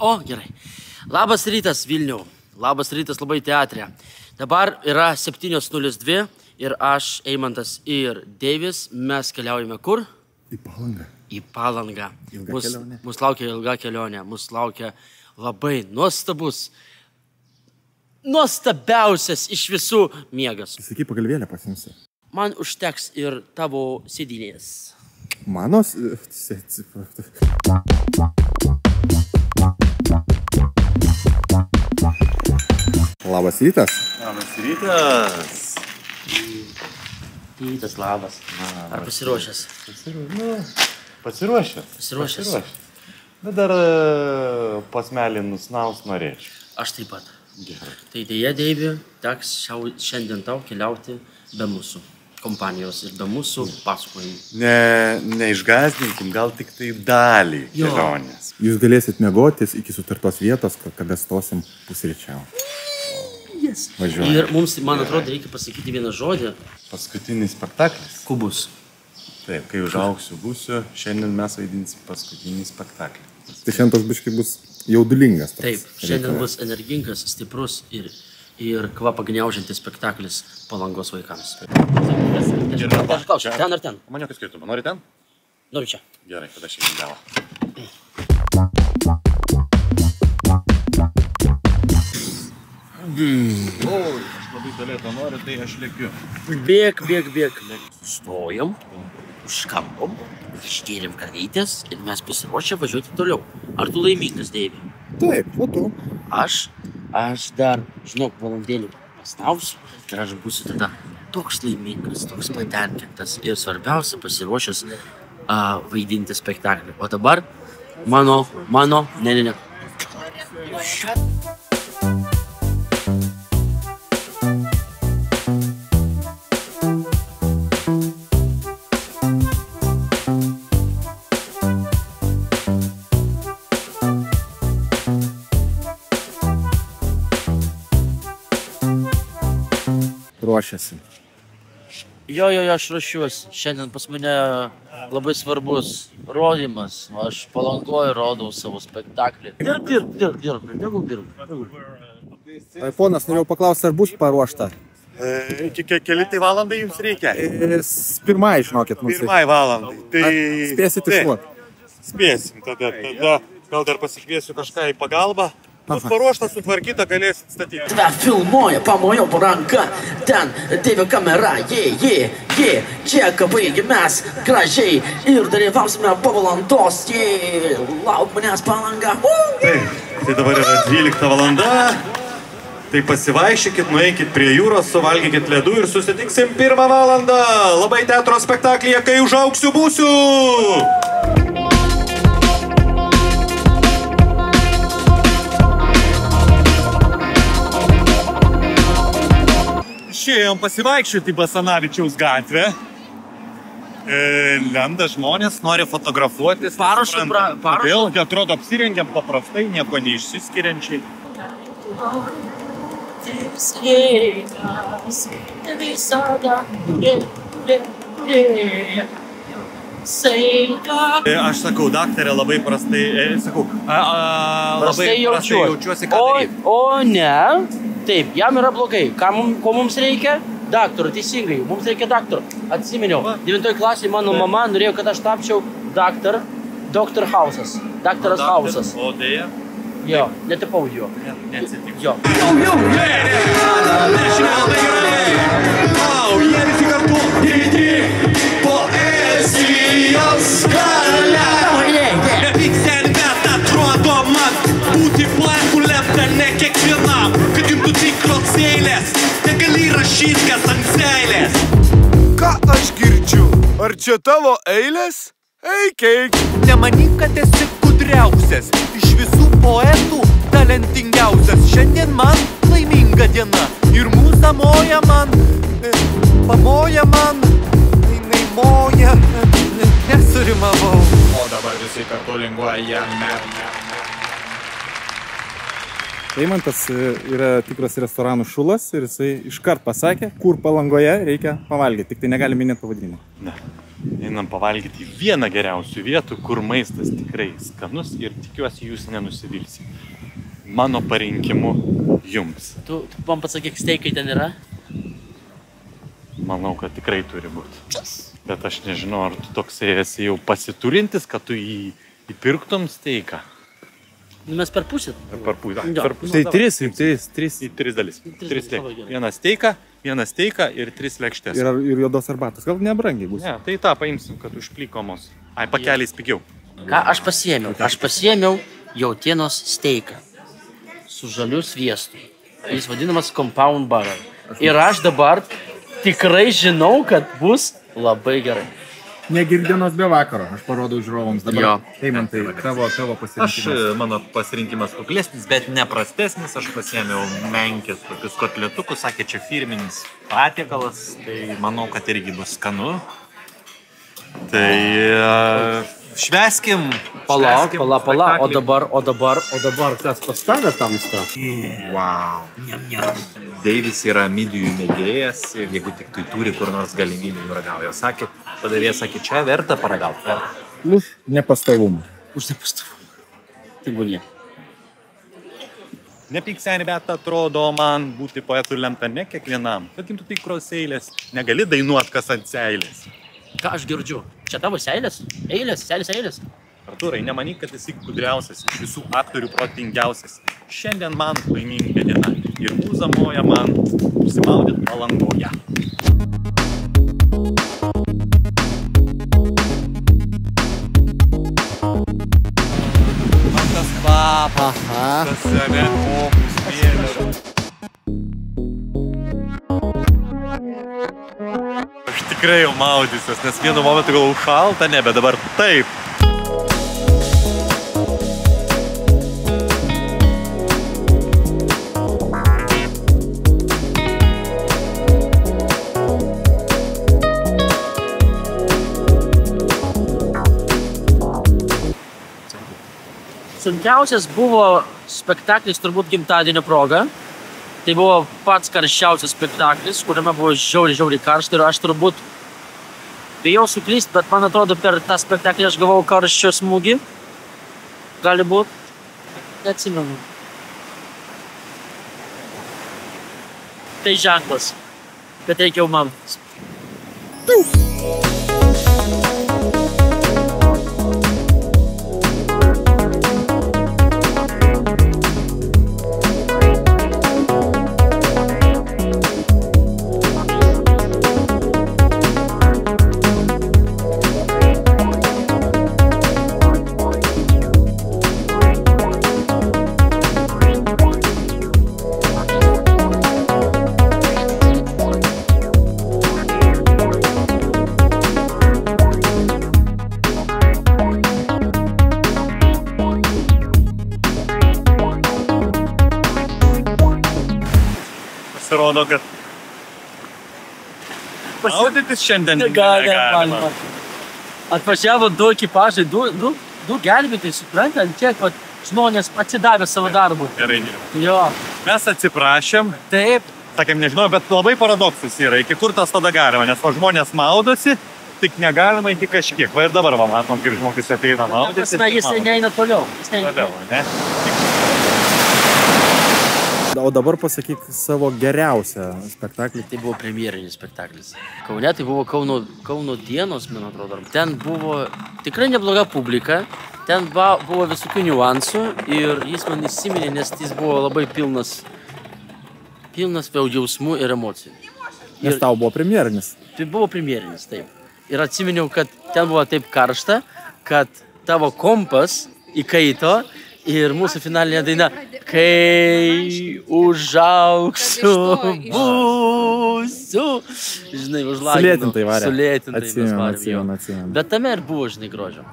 O, gerai. Labas rytas, Vilniau. Labas rytas labai teatre. Dabar yra 7:02 ir aš, Eimantas ir Deivis, mes keliaujame kur? Į Palangą. Į Palangą. Ilga kelionė. Mus laukia ilga kelionė. Mus laukia labai nuostabiausias iš visų miegas. Sakai, pagalvėlę pasimsi. Man užteks ir tavo sėdynės. Mano... Labas rytas. Labas rytas. Rytas, labas. Ar pasiruošęs? Pasiruošęs. Bet dar posmelį nusnaus norėčiau. Aš taip pat. Gerai. Tai dėja, Deivi, teks šiandien tau keliauti be mūsų kompanijos ir be mūsų pasakojimų. Neišgąsdinkim, gal tik tai dalį kelionės. Jūs galėsit miegotis iki sutartos vietos, kada stosim pusryčiau. Yes. Važiuojam. Ir mums, man atrodo, reikia pasakyti vieną žodį. Paskutinis spektaklis. Kubus. Taip, kai užaugsiu būsiu, šiandien mes vaidinsim paskutinį spektaklį. Tai šiandien tas biškai bus jaudulingas. Taip, šiandien bus energingas, stiprus ir kvapą gniaužiantis spektaklis Palangos vaikams. Aš klausiu, ten ar ten? Man jokios skirtumo. Nori ten? Noriu čia. Gerai, tada šiandien galą. Aš labai tolėto noriu, tai aš lėkiu. Bėk. Stojam, užkambom, išgėrėm karvytės ir mes pasiruošę važiuoti toliau. Ar tu laimingas, Deivi? Taip, o tu? Aš dar, žinok, valandėlį pastausiu ir aš būsiu tada toks laimingas, toks patenkintas ir svarbiausia pasiruošęs vaidinti spektaklį. O dabar ne. Ruošiasi. Jo, aš ruošiuosi. Šiandien pas mane labai svarbus rodymas. Aš Palangoje rodau savo spektaklį. Dirb. Ponas, norėjau paklausti, ar bus paruošta? Keli tai valandai jums reikia? Pirmai, žinokit, mums. Pirmai valandai. Tai... Spėsit iššluoti? Spėsim. Tada gal dar pasikviesiu kažką į pagalbą. Bus paruošta, sutvarkyta, galėsit statyti. Tave filmuoja, pamojau ranka, ten Deivio kamera, čia baigi mes gražiai ir dalyvausime po valandos, lauk manęs Palanga. Tai dabar yra 12 valanda, tai pasivaikščiokit, nueikit prie jūros, suvalgykit ledų ir susitiksim 1 valandą. Labai teatro spektaklyje, kai užaugsiu būsiu. Išėjom pasivaikščioti Basanavičiaus gatvę. Lenda žmonės, nori fotografuotis. Parašo. Vėl, atrodo, apsirengiam paprastai, nieko neišsiskiriančiai. Aš sakau, daktarė, labai prastai, labai prastai jaučiuosi, ką daryti. O ne. Taip, jam yra blogai. Ko mums reikia? Daktarų, teisingai. Mums reikia daktarų. Atsiminiau, 9 klasėje mano mama norėjo, kad aš tapčiau Dr. Hausas. Daktaras Hausas. O dėja? Jo, netapau jo. Neatsitiko. Jo. Jie visi kartu poezijos galia. Nepyksel, bet atrodo man būti plankų lemta ne kiekvienam. Kad jums tikros eilės, negali rašyti, kas ant seilės. Ką aš girdžiu? Ar čia tavo eilės? Eik. Nemanyk, kad esi gudriausias, iš visų poetų talentingiausias. Šiandien man laiminga diena ir mūza moja man, pamoja man, jinai moja, nesurimavau. O dabar visi kartu linguojame. Eimantas yra tikras restoranų šulas ir jisai iškart pasakė, kur Palangoje reikia pavalgyti, tik tai negali minėti pavadinimo. Ne. Einam pavalgyti į vieną geriausių vietų, kur maistas tikrai skanus ir tikiuosi jūs nenusivilsi. Mano parinkimu jums. Tu man pasakyk, steikai ten yra? Manau, kad tikrai turi būti. Bet aš nežinau, ar tu toksai esi jau pasiturintis, kad tu įpirktum steiką. Nu, mes per pusę. Per pusę. Jo. Tai tris. Į tris dalis. Tris dalis. Vieną steiką ir 3 lėkštės. Ir juodos arbatos. Gal nebrangiai bus. Ne, tai tą paimsim, kad užplykomos. Ai, pakeliais pigiau. Ką aš pasiėmiau? Aš pasiėmiau jautienos steiką su žaliu sviestu. Jis vadinamas compound butter. Ir aš dabar tikrai žinau, kad bus labai gerai. Negirdienos be vakaro. Aš parodau žiūrovams dabar. Jo. Eimantai, tavo pasirinkimas. Mano pasirinkimas kuklesnis, bet neprastesnis. Aš pasiėmiau menkės tokius kotletukus, sakė, čia firminis patiekalas. Tai manau, kad irgi bus skanu. Tai švęskim. Pala. O dabar kas pastavė tam stą? Wow. Deivis yra midijų mėgėjas ir jeigu tik tai turi kur nors galimybę nuragauja. Sakė, padavėjas sakė, čia verta paragauti. Už nepastovumą. Už nepastovumą. Tai buvo ne. Nepyk seni, bet atrodo man būti poetų lemta ne kiekvienam. Bet gimtų tikros eilės. Negali dainuot kas ant seilės. Ką aš girdžiu? Čia tavo seilės? Eilės? Artūrai, nemanyk, kad esi gudriausias, iš visų aktorių protingiausias. Šiandien man laiminga diena ir mūza moja man užsimaudyt Palangoje. Man tas kvapas, tas save opus mėlė. Aš tikrai jau maudysiuos, nes vienu momentu galvau šalta, ne, bet dabar taip. Sunkiausias buvo spektaklis turbūt gimtadienio proga. Tai buvo pats karščiausias spektaklis, kuriame buvo žiauriai karšta ir aš turbūt bijau suklyst, bet man atrodo per tą spektaklį aš gavau karščio smūgį. Gali būt. Neatsimenu. Tai ženklas. Bet reikia jau man. Pasirodo, kad maudytis šiandien negalima. Atvažiavo 2 ekipažai, 2 gelbėtojai, suprantant, kiek žmonės atsidavė savo darbų. Gerai dirba. Jo. Mes atsiprašėm. Taip. Sakėm, nežinau, bet labai paradoksas yra. Iki kur tas tada galima, nes žmonės maudosi, tik negalima iki kažkiek. Va ir dabar matom, kaip žmogus ateina maudytis. Jis neina toliau. Ne? O dabar pasakyk savo geriausią spektaklį. Tai buvo premjerinis spektaklis. Kaune tai buvo Kauno dienos, man atrodo. Ten buvo tikrai nebloga publika. Ten buvo visokių niuansų ir jis man įsiminė, nes jis buvo labai pilnas jausmų ir emocijų. Nes tau buvo premjerinis. Tai buvo premjerinis, taip. Ir atsiminiau, kad ten buvo taip karšta, kad tavo kompas įkaito ir mūsų finalinė daina Kai užaugsiu, būsiu. Žinai, užlaginau. Sulėtintai mes varėm. Bet tame ir buvo, žinai, grožio.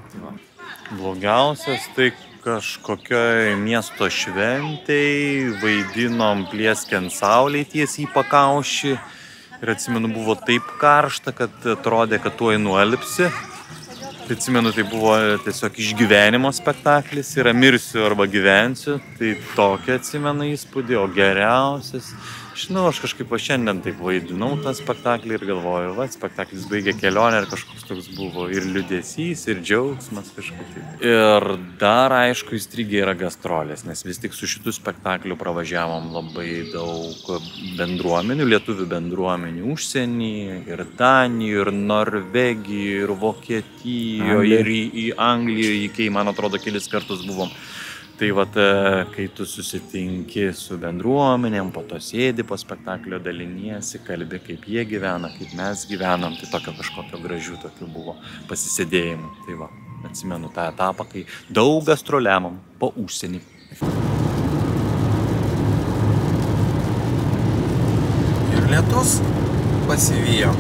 Blogiausias tai kažkokioj miesto šventei vaidinom plieskiant saulei tiesiai į pakaušį. Ir atsimenu, buvo taip karšta, kad atrodė, kad tuoj nualpsi. Atsimenu, tai buvo tiesiog išgyvenimo spektaklis, yra mirsiu arba gyvensiu, tai tokia atsimenu įspūdį, o geriausias, Žinau, aš kažkaip šiandien taip vaidinau tą spektaklį ir galvoju, va, spektaklis baigė kelionę ir kažkoks toks buvo ir liūdesys, ir džiaugsmas kažkaip. Ir dar, aišku, įstrigė yra gastrolės, nes vis tik su šitų spektaklių pravažiavom labai daug bendruomenių, lietuvių bendruomenių užsienį, ir Danijoje, ir Norvegijoje, ir Vokietijoje, ir į Angliją, kai, man atrodo, kelis kartus buvom. Tai vat, kai tu susitinki su bendruomenėm, po to sėdi po spektaklio, daliniesi, kalbi, kaip jie gyvena, kaip mes gyvenam, tai tokio kažkokio gražių tokių buvo pasisėdėjimų. Tai va, atsimenu tą etapą, kai daug gastroliamam po užsienį. Ir lietus pasivijo.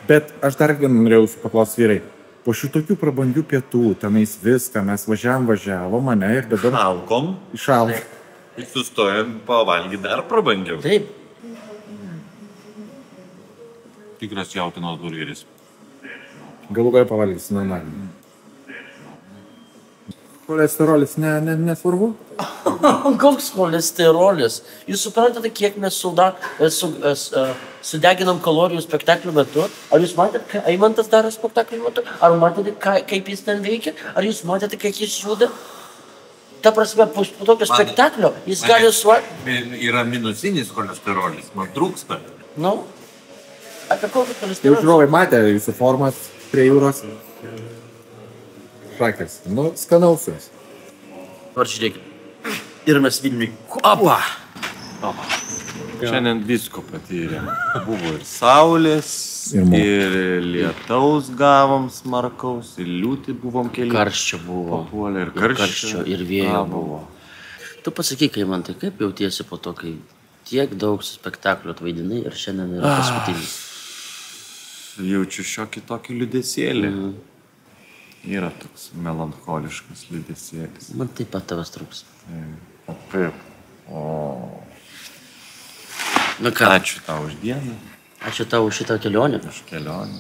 Bet aš dar vieną norėjau jūsų paklausti, vyrai. Po šitokių prabangių pietų, tenais viską, mes važiavo mane ir dabar... Šalkom. Išalkom. Ir sustojom pavalgyti dar prabangiau. Taip. Tikras jautienos burgeris. Galų gal pavalgysi normaliai. Cholesterolis nesvarbu? Koks cholesterolis? Jūs suprantate, kiek mes sudeginam kalorijų spektaklio metu? Ar jūs matėte, ką Eimantas daro spektaklio metu? Ar matėte, kaip jis ten veikia? Ar jūs matėte, kiek jis juda? Ta prasme, po tokio spektaklio jis gali Yra minusinis cholesterolis, man trūksta. Nu, apie kokį Jau cholesterolį? žiūrovai matė jūsų formas prie jūros. Šakės. Nu, skanausios. Ar žiūrėkit. Ir mes Vilniui. Apa! Šiandien visko patyrėm. Buvo ir saulės, ir lietaus gavom smarkaus, ir liūtį buvom keli. Karščio buvo. Papuolė ir Karščio ir vėjo buvo. Tu pasakyk, Eimantai, kaip jautiesi po to, kai tiek daug spektaklių atvaidinai ir šiandien yra paskutinis? Jaučiu šiokį tokį liūdesėlį. Yra toks melancholiškas liūdesėlis. Man taip pat tavas trūks. Taip. Na ką? Ačiū tau už dieną. Ačiū tau už šitą kelionę. Už kelionę.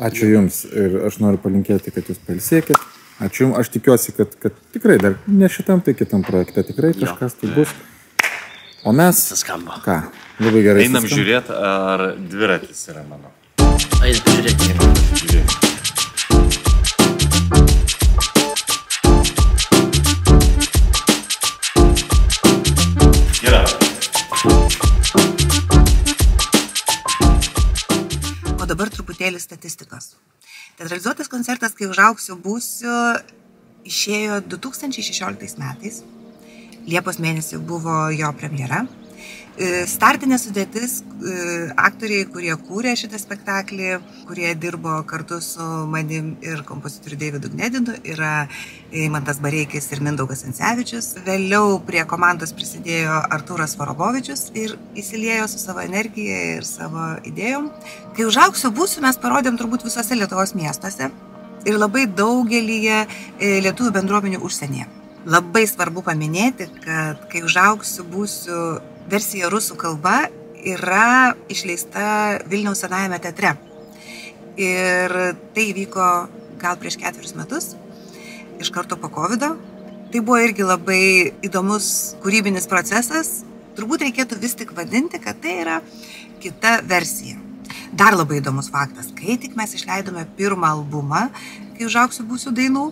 Ačiū jums ir aš noriu palinkėti, kad jūs pailsėkit. Ačiū jums, aš tikiuosi, kad tikrai dar ne šitam, tai kitam projekte tikrai kažkas tai bus. O mes... Skamba. Ką? Labai gerai. Einam žiūrėti, ar dviratis yra mano. Einam žiūrėti. O dabar truputėlį statistikos. Teatralizuotas koncertas Kai užaugsiu būsiu išėjo 2016 metais. Liepos mėnesį buvo jo premjera. Startinė sudėtis, aktoriai, kurie kūrė šitą spektaklį, kurie dirbo kartu su manim ir kompozitoriu Deividu Gnedinu, yra Eimantas Bareikis ir Mindaugas Ancevičius. Vėliau prie komandos prisidėjo Artūras Vorobovičius ir įsiliejo su savo energija ir savo idėjom. Kai užaugsiu būsiu, mes parodėm turbūt visose Lietuvos miestuose ir labai daugelyje lietuvių bendruomenių užsienyje. Labai svarbu paminėti, kad Kai užaugsiu būsiu versija rusų kalba yra išleista Vilniaus Senajame teatre. Ir tai vyko gal prieš 4 metus, iš karto po COVID-o. Tai buvo irgi labai įdomus kūrybinis procesas. Turbūt reikėtų vis tik vadinti, kad tai yra kita versija. Dar labai įdomus faktas, kai tik mes išleidome pirmą albumą, Kai užaugsiu būsiu dainų,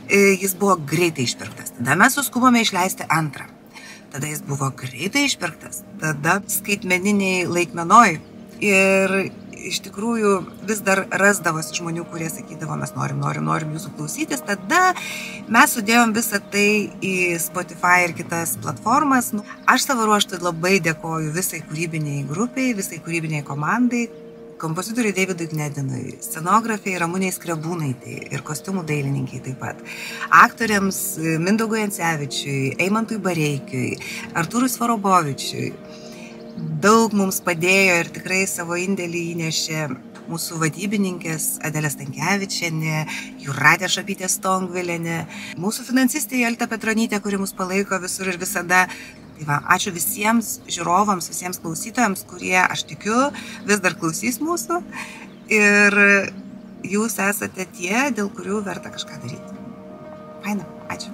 jis buvo greitai išpirktas. Tada mes suskubome išleisti antrą. Tada jis buvo greitai išpirktas, tada skaitmeniniai laikmenoj. Ir iš tikrųjų vis dar rasdavosi žmonių, kurie sakydavo, mes norim jūsų klausytis. Tada mes sudėjom visą tai į Spotify ir kitas platformas. Aš savo ruožtu labai dėkoju visai kūrybiniai grupiai, visai kūrybiniai komandai, kompozitoriui Deividui Gnedinui, scenografijai Ramunei Skrebūnaitai ir kostiumų dailininkiai taip pat, aktoriams Mindaugui Ancevičiui, Eimantui Bareikiui, Artūrui Svorobovičiui. Daug mums padėjo ir tikrai savo indėlį įnešė mūsų vadybininkės Adelė Stankevičienė, Jūratė Šapytė Stongvilienė, mūsų finansistė Jolita Petronytė, kuri mus palaiko visur ir visada. Tai va, ačiū visiems žiūrovams, visiems klausytojams, kurie, aš tikiu, vis dar klausys mūsų ir jūs esate tie, dėl kurių verta kažką daryti. Faina, ačiū.